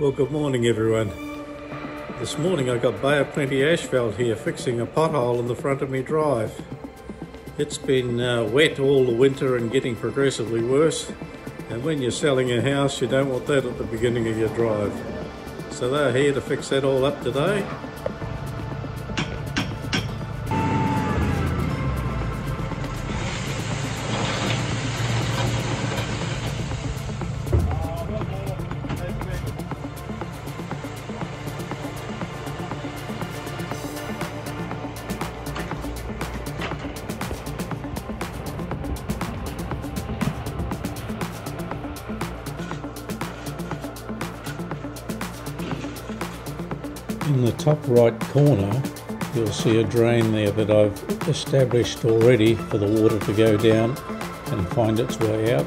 Well, good morning everyone. This morning I got Bay of Plenty asphalt here fixing a pothole in the front of my drive. It's been wet all the winter and getting progressively worse, and when you're selling a house you don't want that at the beginning of your drive. So they're here to fix that all up today. In the top right corner you'll see a drain there that I've established already for the water to go down and find its way out.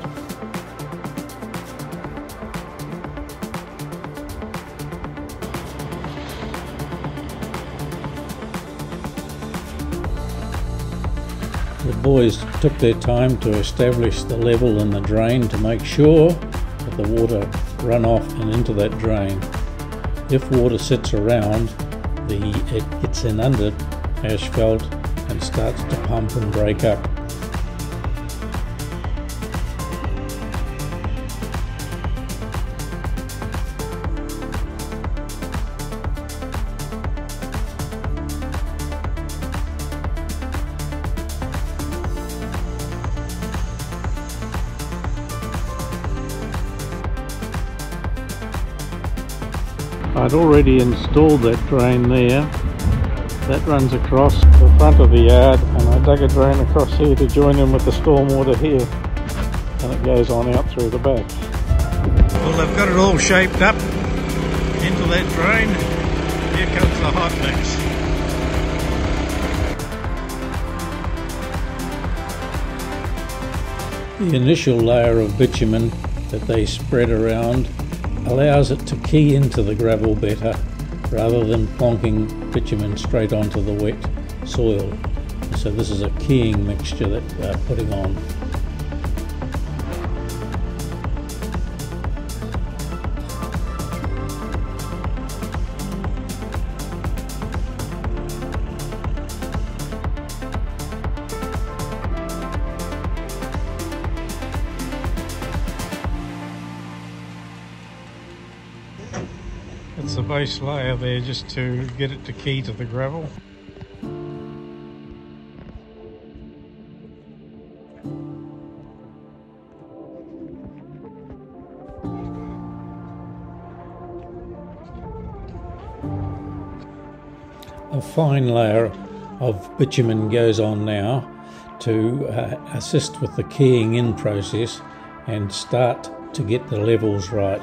The boys took their time to establish the level in the drain to make sure that the water run off and into that drain. If water sits around, it gets in under asphalt and starts to pump and break up. I'd already installed that drain there. That runs across the front of the yard, and I dug a drain across here to join in with the stormwater here, and it goes on out through the back. Well, they've got it all shaped up into that drain. Here comes the hot mix. The initial layer of bitumen that they spread around allows it to key into the gravel better rather than plonking bitumen straight onto the wet soil. So this is a keying mixture that they're putting on. It's the base layer there just to get it to key to the gravel. A fine layer of bitumen goes on now to assist with the keying in process and start to get the levels right.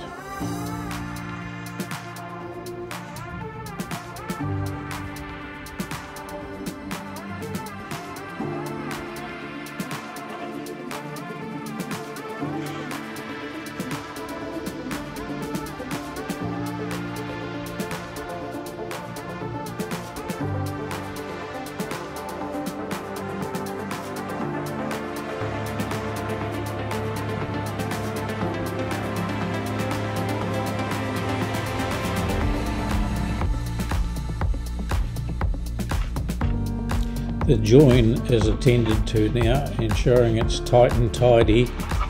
The join is attended to now, ensuring it's tight and tidy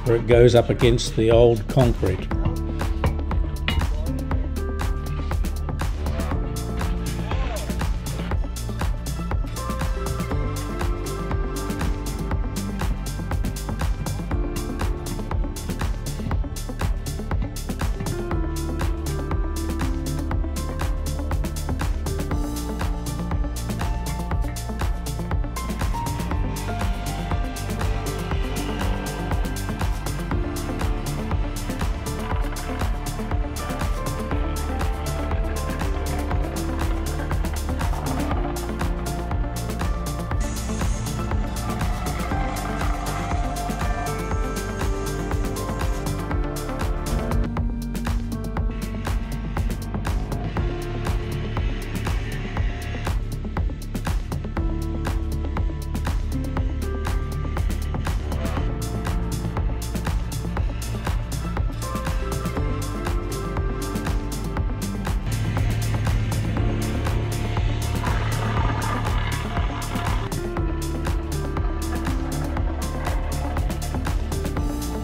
where it goes up against the old concrete.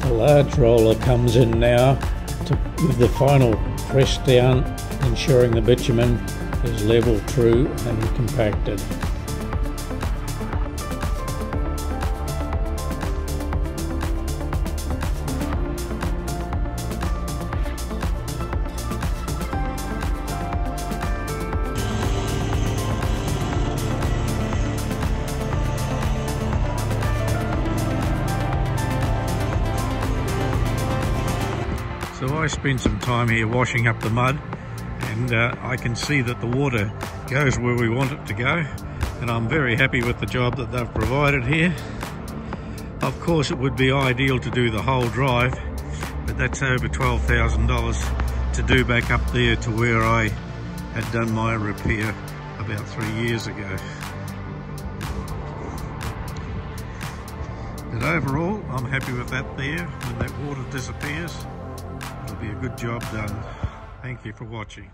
A large roller comes in now to give the final press down, ensuring the bitumen is level, true and compacted. So I spent some time here washing up the mud, and I can see that the water goes where we want it to go, and I'm very happy with the job that they've provided here. Of course it would be ideal to do the whole drive, but that's over $12,000 to do back up there to where I had done my repair about 3 years ago. But overall I'm happy with that there. When that water disappears, it'll be a good job done. Thank you for watching.